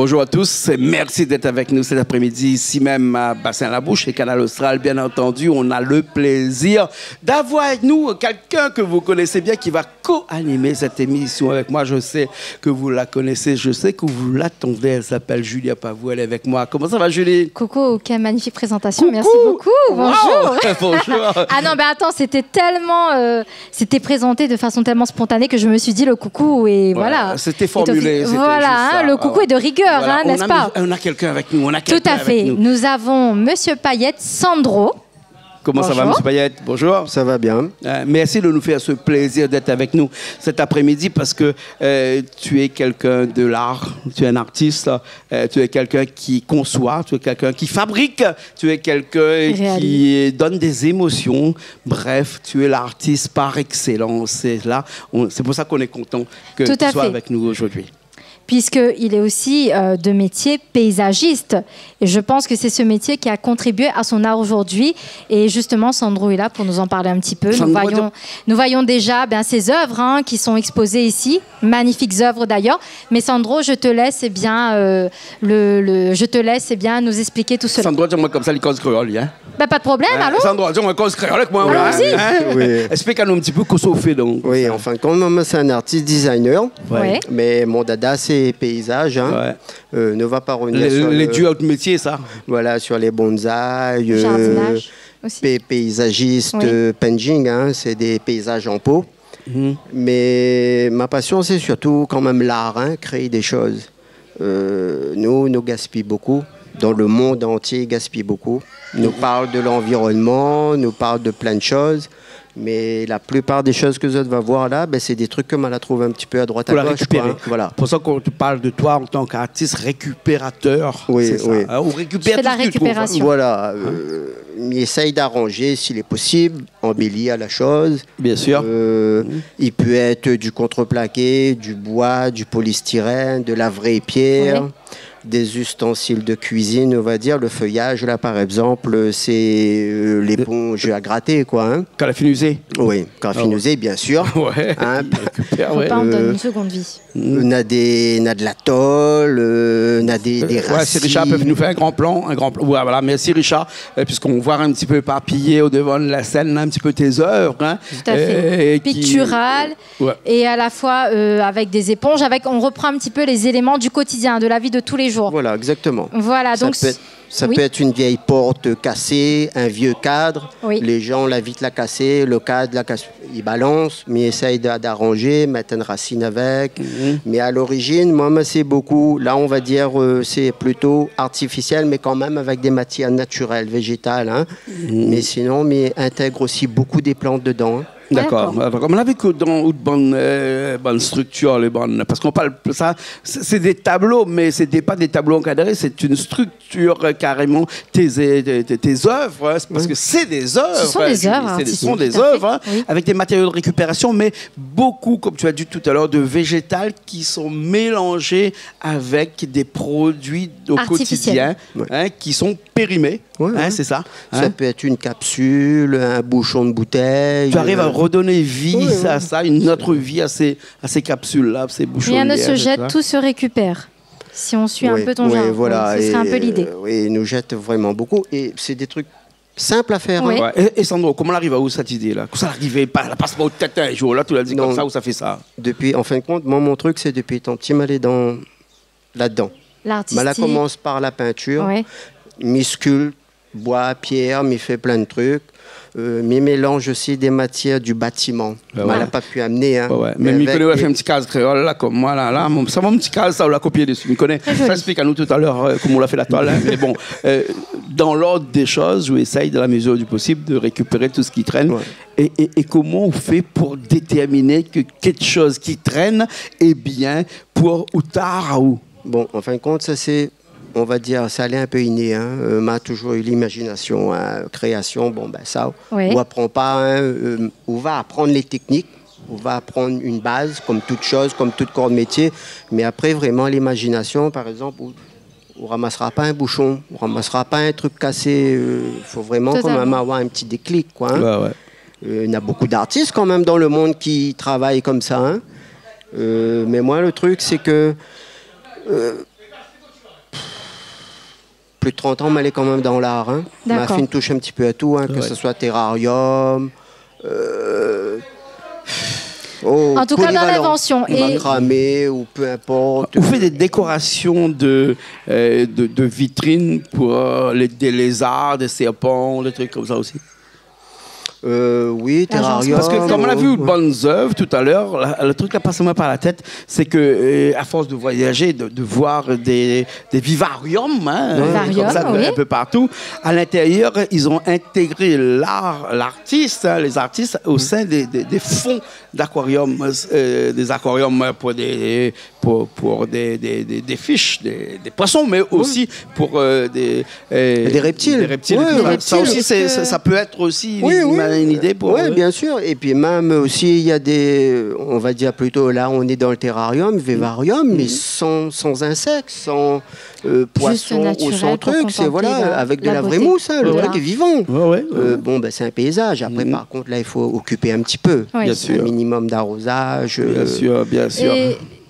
Bonjour à tous, merci d'être avec nous cet après-midi, ici même à Bassin-la-Bouche et Canal Austral. Bien entendu, on a le plaisir d'avoir avec nous quelqu'un que vous connaissez bien qui va co-animer cette émission avec moi. Je sais que vous la connaissez, je sais que vous l'attendez. Elle s'appelle Julia Pavou, elle est avec moi. Comment ça va, Julie? Coucou, quelle magnifique présentation, Coucou. Merci beaucoup. Bonjour. Wow. Bonjour. Ah non, mais attends, c'était tellement, c'était présenté de façon tellement spontanée que je me suis dit le coucou et voilà. C'était formulé. Voilà, hein, le coucou est de rigueur, voilà. hein, n'est-ce pas? On a quelqu'un avec nous. Tout à fait. Nous avons Monsieur Payette, Sandro. Comment Bonjour. ça va, M. Payette? Bonjour. Ça va bien. Merci de nous faire ce plaisir d'être avec nous cet après-midi parce que tu es quelqu'un de l'art, tu es un artiste, tu es quelqu'un qui conçoit, tu es quelqu'un qui fabrique, tu es quelqu'un qui donne des émotions. Bref, tu es l'artiste par excellence. C'est pour ça qu'on est content que tu sois avec nous aujourd'hui. Puisqu'il est aussi de métier paysagiste. Et je pense que c'est ce métier qui a contribué à son art aujourd'hui. Et justement, Sandro est là pour nous en parler un petit peu. Nous voyons déjà ses œuvres qui sont exposées ici. Magnifiques œuvres d'ailleurs. Mais Sandro, je te laisse nous expliquer tout cela. Sandro, dis-moi comme ça, les causes créoles, hein? Pas de problème, allons. Sandro, dis-moi cause créole avec moi. Allons-y. Oui. Explique-nous un petit peu qu'est-ce qu'on fait donc. Oui, en fin de compte, moi, c'est un artiste designer. Ouais. Mais mon dada, c'est paysage. Hein. Ouais. Ne va pas revenir sur les dieux autres métiers, ça. Voilà, sur les bonsaïs. Jardinage aussi. Paysagiste, painting, hein, c'est des paysages en pot. Mais ma passion, c'est surtout quand même l'art, hein, créer des choses. Nous gaspillons beaucoup. Dans le monde entier, gaspille beaucoup. Nous parle de l'environnement, nous parle de plein de choses. Mais la plupart des choses que vous va voir là, c'est des trucs que on la trouve un petit peu à droite à gauche. Pour la récupérer. Quoi, hein. Voilà. Pour ça qu'on te parle de toi en tant qu'artiste récupérateur. Oui, oui. On récupère tout la récupération. Voilà. Il essaye d'arranger, s'il est possible, embellir la chose. Bien sûr. Il peut être du contreplaqué, du bois, du polystyrène, de la vraie pierre. Oui. Des ustensiles de cuisine, on va dire. Le feuillage, là, par exemple, c'est l'éponge à gratter, quoi. Hein. Carafinosé. Oui, carafinosé, bien sûr. Ouais. Hein. On donne une seconde vie. On a de la tôle, on a des racines. Si Richard peut nous faire un grand plan. Ouais, voilà, merci Richard, puisqu'on voit un petit peu éparpillé au devant de la scène, un petit peu tes œuvres. Hein, tout à fait. Pictural, et à la fois avec des éponges, on reprend un petit peu les éléments du quotidien, de la vie de tous les jours. Voilà, exactement. Voilà, donc ça peut être une vieille porte cassée, un vieux cadre. Oui. Les gens la vite la casser, le cadre la casse, ils balancent, mais ils essayent d'arranger, mettre une racine avec. Mais à l'origine, moi, c'est beaucoup. Là, on va dire, c'est plutôt artificiel, mais quand même avec des matières naturelles, végétales. Hein. Mais sinon, intègre aussi beaucoup des plantes dedans. Hein. D'accord. On a vu que dans une bonne structure, parce qu'on parle de ça, c'est des tableaux, mais ce n'est pas des tableaux encadrés, c'est une structure carrément, tes œuvres, hein, parce que c'est des œuvres. Ce sont des œuvres. Ce sont des œuvres, hein, avec des matériaux de récupération, mais beaucoup, comme tu as dit tout à l'heure, de végétales qui sont mélangés avec des produits au quotidien, hein, qui sont périmés. Hein, c'est ça. Ça peut être une capsule, un bouchon de bouteille. Tu arrives à redonner vie à ça, une autre vie à ces capsules-là, ces bouchons. Rien ne se jette, tout se récupère. Si on suit un peu ton genre, voilà. Ce serait un peu l'idée. Oui, ils nous jettent vraiment beaucoup. Et c'est des trucs simples à faire. Oui. Hein. Et Sandro, comment on arrive à où cette idée-là? Comment ça arrivait? Elle passe pas au tête un jour, là, tu l'as dit comme ça, ou ça fait ça? Depuis, en fin de compte, moi, mon truc, c'est depuis tant petit m'aller là-dedans. L'artistique. Là, commence par la peinture, sculpte, bois, pierre, m'y fait plein de trucs. Mais mélange aussi des matières du bâtiment. On n'a pas pu amener. Hein, mais il connaît fait un petit case créole, là, comme moi. Là, ça va, un petit case, ça, on l'a copié dessus. Il connaît. Ça explique à nous tout à l'heure comment on l'a fait la toile. Hein. Mais bon, dans l'ordre des choses, je essaye, dans la mesure du possible, de récupérer tout ce qui traîne. Ouais. Et comment on fait pour déterminer que quelque chose qui traîne est bien pour ou tard ou? Bon, en fin de compte, ça c'est... On va dire, ça allait un peu inné. Hein. M'a toujours eu l'imagination, hein, création. Ça, on apprend pas. Hein, on va apprendre les techniques. On va apprendre une base, comme toute chose, comme tout corps de métier. Mais après, vraiment, l'imagination, par exemple, on ramassera pas un bouchon, on ramassera pas un truc cassé. Faut vraiment quand même avoir un petit déclic, quoi. Hein. Il y a beaucoup d'artistes quand même dans le monde qui travaillent comme ça. Hein. Mais moi, le truc, c'est que plus de 30 ans, mais elle est quand même dans l'art. Hein. Elle m'a fait une touche un petit peu à tout, hein, que ce soit terrarium, en tout cas, dans l'invention. Macramé ou peu importe. Vous faites des décorations de vitrines pour des lézards, des serpents, des trucs comme ça aussi? Oui, terrarium. Parce que comme on a vu Bonnes œuvres tout à l'heure, le truc qui a passé moi par la tête, c'est que à force de voyager, de voir des vivariums, hein, comme ça, un peu partout, à l'intérieur, ils ont intégré l'artiste, hein, les artistes, au sein des fonds d'aquarium, des aquariums pour des fiches, des poissons, mais aussi pour des reptiles. Des reptiles. Ça aussi, ça peut être aussi une idée pour... Oui, bien sûr. Et puis même aussi, il y a on va dire plutôt, là, on est dans le terrarium, vivarium, mais sans insectes, sans poissons ou sans trucs. C'est avec de la vraie mousse, hein, le truc est vivant. Bon, c'est un paysage. Après, par contre, là, il faut occuper un petit peu. Bien sûr. Un minimum d'arrosage. Bien sûr.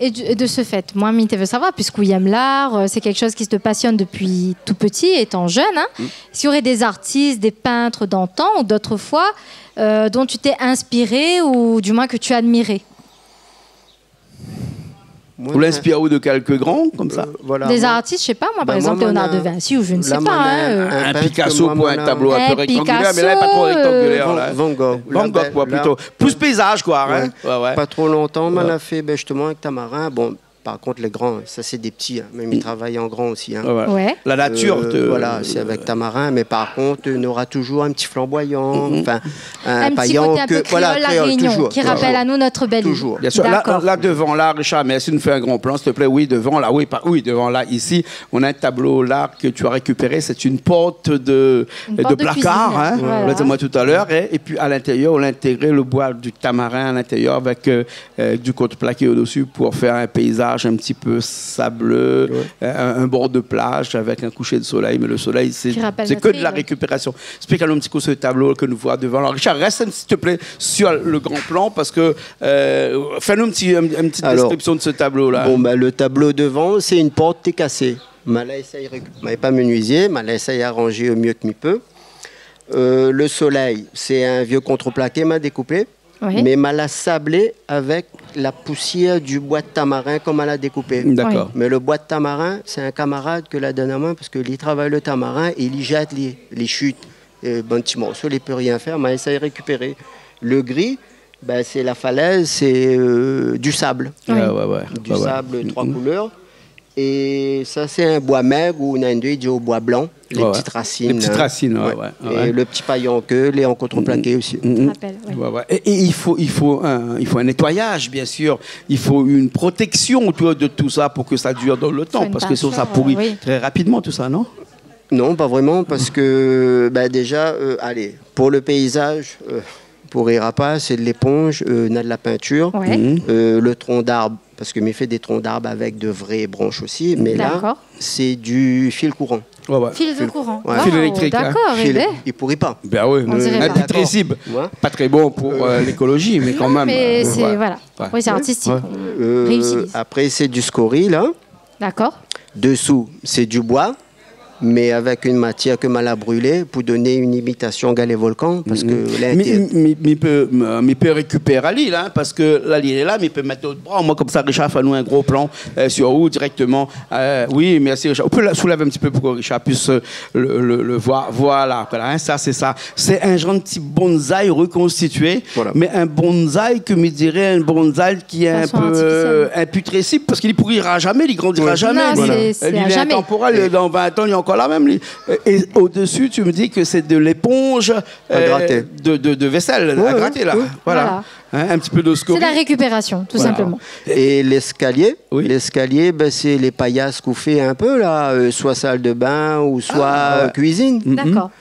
Et de ce fait, moi, je veux savoir, puisque tu aimes l'art, c'est quelque chose qui te passionne depuis tout petit, étant jeune. Hein, s'il y aurait des artistes, des peintres d'antan ou d'autrefois dont tu t'es inspiré ou du moins que tu as admiré? Vous l'inspirez de quelques grands, comme ça Des artistes, je sais pas, moi, par exemple, Léonard de Vinci, ou je ne sais pas. Un Picasso pour un tableau un peu rectangulaire, mais là, pas trop rectangulaire. Van Gogh. Van Gogh, plutôt. Plus paysage, quoi. Pas trop longtemps, on a fait justement avec Tamarin. Bon, par contre, les grands, ça c'est des petits, hein. Même ils travaillent en grand aussi. Hein. La nature. Voilà, c'est avec Tamarin, mais par contre, on aura toujours un petit flamboyant, un paillant petit côté un peu créole, la Réunion, toujours, qui rappelle à nous notre belle île. Toujours. Bien sûr. Là, devant, là, Richard, mais si tu nous fais un grand plan, s'il te plaît, devant, là, devant, là, ici, on a un tableau là que tu as récupéré, c'est une porte de placard, hein, on l'a dit moi tout à l'heure, et puis à l'intérieur, on a intégré le bois du tamarin à l'intérieur avec du contreplaqué au-dessus pour faire un paysage un petit peu sableux, un bord de plage avec un coucher de soleil, mais le soleil, c'est que de la récupération. Explique-nous un petit peu ce tableau que nous voyons devant. Alors, Richard, reste s'il te plaît sur le grand plan parce que fais-nous une petite description de ce tableau-là. Bon, le tableau devant, c'est une porte qui est cassée. Je pas menuisier, je essaye d'arranger au mieux que je peux. Le soleil, c'est un vieux contreplaqué m'a découpé. Mais elle l'a sablé avec la poussière du bois de tamarin comme elle a découpé. D'accord. Mais le bois de tamarin, c'est un camarade que la donne à moi parce qu'il travaille le tamarin et il y jette les chutes. Bon petit morceau, il ne peut rien faire, mais il essaie de récupérer. Le gris, c'est la falaise, c'est du sable. Du sable, 3 couleurs. Et ça, c'est un bois maigre où on a dit au bois blanc, les petites racines. Les petites racines, Et le petit paillon en queue, les en contreplaqué aussi. Et il faut un nettoyage, bien sûr. Il faut une protection autour de tout ça pour que ça dure dans le temps. Parce que sinon, ça pourrit très rapidement, tout ça, non? Non, pas vraiment, parce que déjà, pour le paysage... Pour les rapaces, c'est de l'éponge, on a de la peinture, le tronc d'arbre, parce que m'ai fait des troncs d'arbre avec de vraies branches aussi, mais là, c'est du fil courant. Fil de courant. Fil électrique. D'accord, il pourrit pas. Ben oui, intraitrécible. Pas très bon pour l'écologie, mais quand même. Mais c'est artistique. Après, c'est du scorie, là. D'accord. Dessous, c'est du bois. Mais avec une matière que mal à brûler pour donner une imitation galet volcan parce que mais peut récupérer à l'île, hein, parce que la l'île est là, mais il peut mettre d'autres bras. Moi, comme ça, Richard fait nous un gros plan sur où directement. Oui, merci Richard. On peut la soulever un petit peu pour que Richard puisse le voir. Voilà, hein, ça c'est ça. C'est un gentil bonsaï reconstitué, mais un bonsaï que me dirait un bonsaï qui est un peu imputrescible parce qu'il ne pourrira jamais, il grandira jamais. Non, c'est il est intemporel. Dans 20 ans, il y a encore la même. Et au-dessus, tu me dis que c'est de l'éponge de vaisselle à gratter, là. Voilà. Hein, un petit peu d'eau scorie. C'est la récupération, tout simplement. Et l'escalier, c'est les paillasses qu'on fait un peu, là, soit salle de bain ou soit cuisine.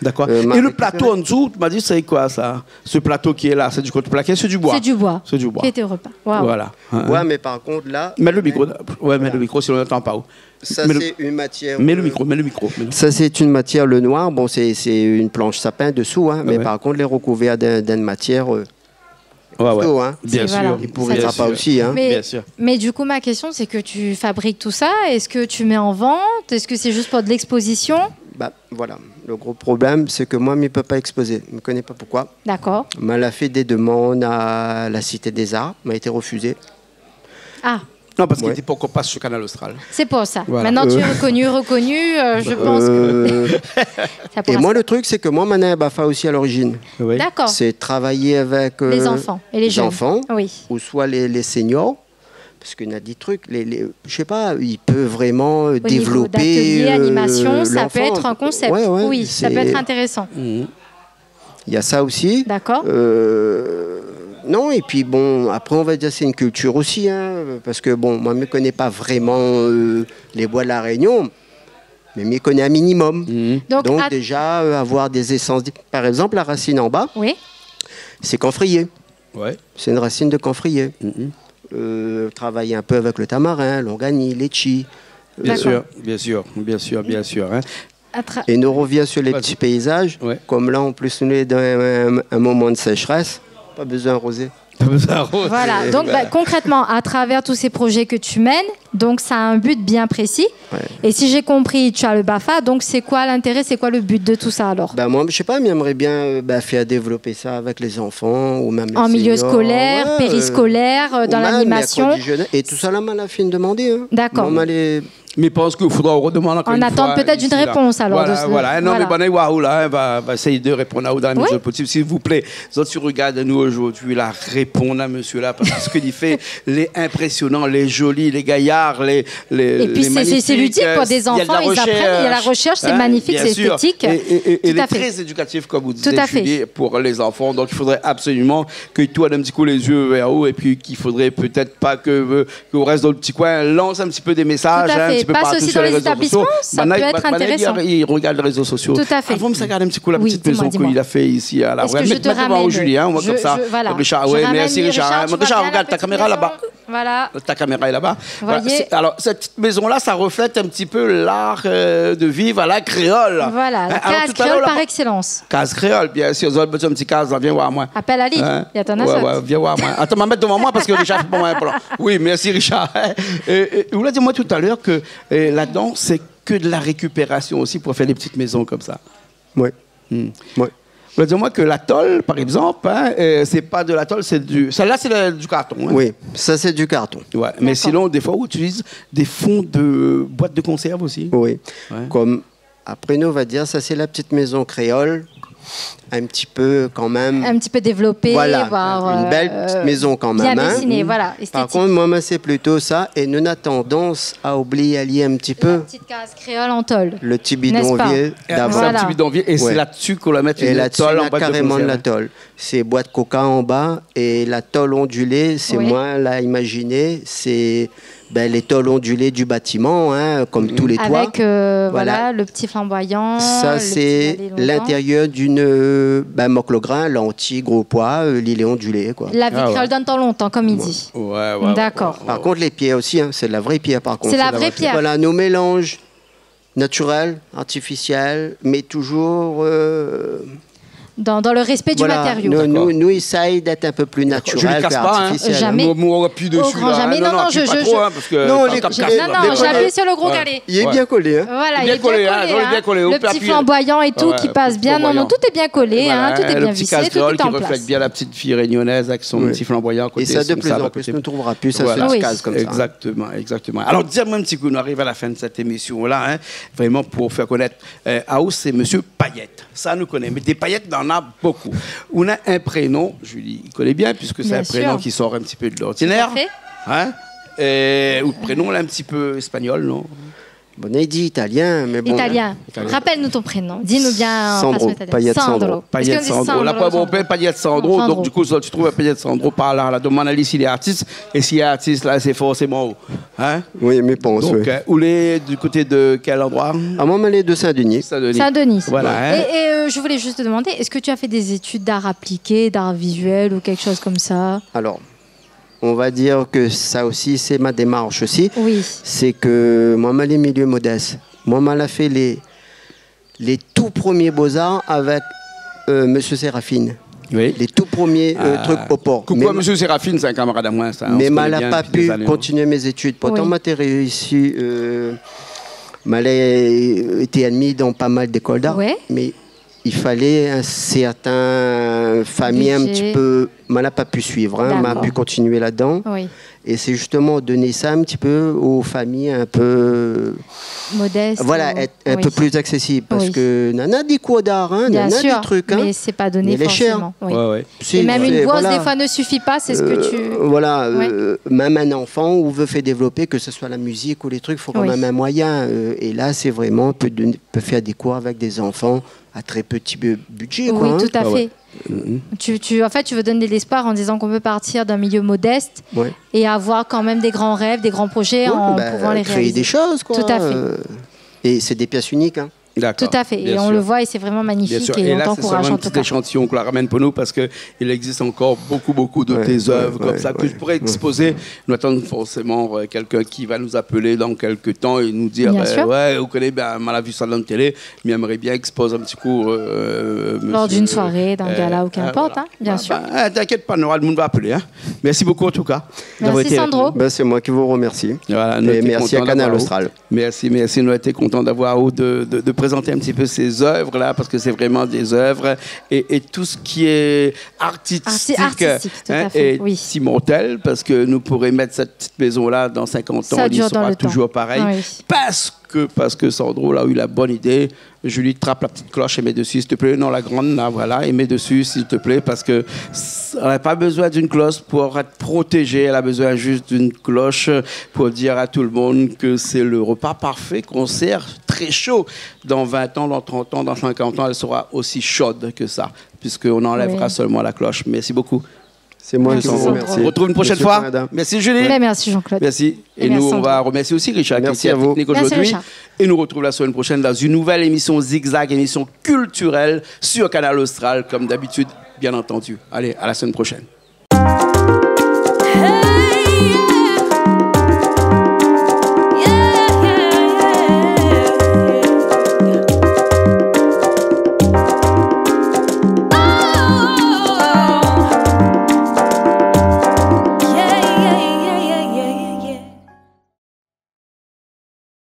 D'accord. Et le plateau en dessous, tu m'as dit, c'est quoi ça? Ce plateau qui est là, c'est du contreplaqué, c'est du bois. C'est du bois. Qui était repas. Voilà. Ouais, mais par contre, là... Mets le micro. Mets le micro si on n'entend pas. Ça, c'est une matière... Mets le micro. Ça, c'est une matière, le noir. Bon, c'est une planche sapin dessous, hein, mais par contre, les recouverts d'une matière... hein. Bien sûr. Il ne pourrira pas aussi. Hein. Bien sûr. Mais du coup, ma question, c'est que tu fabriques tout ça. Est-ce que tu mets en vente? Est-ce que c'est juste pour de l'exposition? Bah, voilà. Le gros problème, c'est que moi, je ne peux pas exposer. Je ne connais pas pourquoi. D'accord. On a fait des demandes à la Cité des Arts, m'a été refusé. Ah. Non, parce qu'il n'était pas encore pas sur Canal Austral. C'est pour ça. Voilà. Maintenant, tu es reconnu, je pense que... Et moi, le truc, c'est que moi, Manin Bafa aussi à l'origine. Oui. D'accord. C'est travailler avec les enfants et les jeunes. enfants, oui. ou soit les seniors. Parce qu'il y a des trucs, je sais pas, il peut vraiment développer animation, ça peut l'enfant. être un concept. Ouais, oui, ça peut être intéressant. Il y a ça aussi. D'accord. Non, et puis bon, après on va dire c'est une culture aussi, hein, parce que bon, moi je ne connais pas vraiment les bois de la Réunion, mais je m'y connais un minimum. Donc déjà, avoir des essences, par exemple la racine en bas, oui. c'est camphrier. Ouais. C'est une racine de camphrier. Travailler un peu avec le tamarin, l'ongani, l'échi. Bien sûr. Hein. Et nous revient sur les petits paysages. Ouais. Comme là, en plus, on est dans un moment de sécheresse. Pas besoin d'arroser. Voilà, donc concrètement, à travers tous ces projets que tu mènes, donc ça a un but bien précis. Ouais. Et si j'ai compris, tu as le BAFA, donc c'est quoi l'intérêt, c'est quoi le but de tout ça alors? Moi, je sais pas, mais j'aimerais bien faire développer ça avec les enfants ou même les en milieu seniors. scolaire, périscolaire, dans l'animation. Et tout ça là, m'a la fin demandé. Hein. D'accord. Mais je pense qu'il faudra redemander encore une fois. On attend peut-être une réponse alors. Voilà. Non, mais Waouh, là, va essayer de répondre à vous dans la mesure possible. S'il vous plaît, vous autres, regardez-nous aujourd'hui, là, répondre à monsieur là, parce que ce qu'il fait, les impressionnants, les jolis, les gaillards, les et puis c'est ludique pour des enfants, ils apprennent, il y a la recherche, c'est magnifique, c'est esthétique. Et il est très éducatif, comme vous disiez, Julie, pour les enfants. Donc il faudrait absolument que tu aies un petit coup les yeux vers haut, et puis qu'il faudrait peut-être pas qu'on reste dans le petit coin, lance un petit peu des messages. Passe aussi dans les établissements, ça peut être intéressant. Il regarde les réseaux sociaux. Tout à fait. Avant, ça regarde un petit coup la petite maison qu'il a fait ici à la vraie. Est-ce que je te ramène au Julien, on voit comme ça. Richard, oui, merci Richard. Richard, regarde ta caméra là-bas. Voilà. Ta caméra est là-bas. Alors, cette petite maison-là, ça reflète un petit peu l'art de vivre à la créole. Voilà, la case créole par excellence. Case créole, bien sûr. Un petit case, viens voir moi. Appelle Ali, il y a ton assaut. Ouais, viens voir moi. Attends, m'en mettre devant moi parce que Richard fait pas moi un plan. Oui, merci Richard. Vous l'avez dit moi tout à l'heure que là-dedans, c'est que de la récupération aussi pour faire des petites maisons comme ça. Oui. Vous l'avez dit moi que la tôle, par exemple, c'est pas de la tôle, c'est du... Celle-là, c'est du carton. Hein. Oui, ça, c'est du carton. Ouais. Mais sinon, des fois, on utilise des fonds de boîtes de conserve aussi. Oui. Ouais. Comme, après nous, on va dire, ça, c'est la petite maison créole. Un petit peu quand même... Un petit peu développé. Voilà, une belle petite maison quand même. Bien dessinée, voilà, esthétique. Par contre, moi, c'est plutôt ça. Et nous, on a tendance à oublier, allier un petit peu... La petite case créole en tôle. Le petit bidonville d'avant. C'est un petit bidonville. Et c'est là-dessus qu'on va mettre une tôle en boîte carrément de la tôle. C'est boîte coca en bas. Et la tôle ondulée, c'est moins là imaginer. C'est... les tôles ondulées du bâtiment, hein, comme tous les toits. Avec le petit flamboyant. Ça, c'est l'intérieur d'une moclogrin, lentilles, gros pois, l'île ondulée. Quoi. La vie créole donne tant longtemps, comme il dit. Ouais, d'accord. Par contre, les pierres aussi, c'est de la vraie pierre, par contre. C'est la vraie pierre. Voilà, nos mélanges naturels, artificiels, mais toujours... Dans le respect du matériau. Nous essayons d'être un peu plus naturel qu'artificiel. Jamais. On appuie dessus. Jamais. Non, j'appuie sur le gros calé. Il est bien collé. Voilà, il est bien collé. Le petit flamboyant et tout qui passe bien. Non, tout est bien collé. Tout est bien vissé, tout est en place. Qui reflète bien la petite fille réunionnaise avec son petit flamboyant à côté. Et ça, de plus en plus, on ne trouvera plus ça sur la case comme ça. Exactement. Alors, dis-moi un petit coup, on arrive à la fin de cette émission-là. Vraiment, pour faire connaître Aous, c'est Monsieur Payette. Ça, nous connaît. Mais des paillettes, on en a beaucoup. On a un prénom, Julie, il connaît bien, puisque c'est un prénom qui sort un petit peu de l'ordinaire. Hein? Ou prénom là, un petit peu espagnol, non? Bon, on a dit italien, mais bon. Italien. Rappelle-nous ton prénom. Dis-nous bien en façon italienne. Payette Sandro. Payette Sandro. La pas bon père, Payette Sandro. Donc, du coup, tu trouves Payette Sandro par là. La demande à s'il est artiste. Et s'il est artiste, là, c'est forcément. Hein? Oui, mais pense. Donc, où est du côté de quel endroit? À moi, elle est de Saint-Denis. Saint-Denis. Voilà. Et je voulais juste te demander, est-ce que tu as fait des études d'art appliqué, d'art visuel ou quelque chose comme ça? Alors. On va dire que ça aussi, c'est ma démarche aussi. Oui. C'est que moi, je suis milieu modeste. Moi, je fait les tout premiers beaux-arts avec Monsieur Séraphine. Oui. Les tout premiers trucs au port. Coucou à Monsieur Séraphine, c'est un camarade à moi. Ça, mais je n'ai pas pu continuer mes études. Pourtant, j'ai réussi Malais était admis dans pas mal d'écoles d'art, mais il fallait un certain famille un petit peu... On n'a pas pu suivre, on a pu continuer là-dedans. Oui. Et c'est justement donner ça un petit peu aux familles un peu... modestes. Voilà, être un peu plus accessible. Parce que nana des cours d'art, nana des trucs. Mais c'est pas donné forcément. Et même une bourse, des fois, ne suffit pas, c'est ce que tu... Voilà, même un enfant où veut faire développer, que ce soit la musique ou les trucs, il faut quand même un moyen. Et là, c'est vraiment, peut faire des cours avec des enfants à très petit budget. Oui, tout à fait. En fait, tu veux donner de l'espoir en disant qu'on peut partir d'un milieu modeste et avoir quand même des grands rêves, des grands projets en pouvant les créer réaliser. Des choses, quoi. Tout à fait. Et c'est des pièces uniques, hein. Tout à fait. Et on le voit et c'est vraiment magnifique. Et là, c'est seulement un petit échantillon qu'on la ramène pour nous parce qu'il existe encore beaucoup de tes œuvres comme ça que je pourrais exposer. Nous attendons forcément quelqu'un qui va nous appeler dans quelques temps et nous dire vous connaissez, on a vu ça dans la télé, mais j'aimerais bien exposer un petit coup. Lors d'une soirée, d'un gala ou qu'importe, bien sûr. T'inquiète pas, Nora, le monde va appeler. Merci beaucoup en tout cas. Merci Sandro. C'est moi qui vous remercie. Voilà, et merci à Canal Austral. Merci. Nous étions contents d'avoir de présenter un petit peu ces œuvres-là, parce que c'est vraiment des œuvres, et tout ce qui est artistique est immortel, parce que nous pourrions mettre cette petite maison-là dans 50 ans, il sera toujours pareil, parce que Sandro a eu la bonne idée. Julie, trappe la petite cloche et mets dessus, s'il te plaît. Non, la grande, là, voilà, et mets dessus, s'il te plaît, parce que elle n'a pas besoin d'une cloche pour être protégée. Elle a besoin juste d'une cloche pour dire à tout le monde que c'est le repas parfait qu'on sert très chaud. Dans 20 ans, dans 30 ans, dans 50 ans, elle sera aussi chaude que ça, puisqu'on enlèvera seulement la cloche. Merci beaucoup. C'est moi qui vous remercie. On se retrouve une prochaine fois. Merci Julie. Merci Jean-Claude. Merci. Et nous, on va remercier aussi Richard qui est à la technique aujourd'hui. Et nous retrouvons la semaine prochaine dans une nouvelle émission Zigzag, émission culturelle sur Canal Austral, comme d'habitude, bien entendu. Allez, à la semaine prochaine.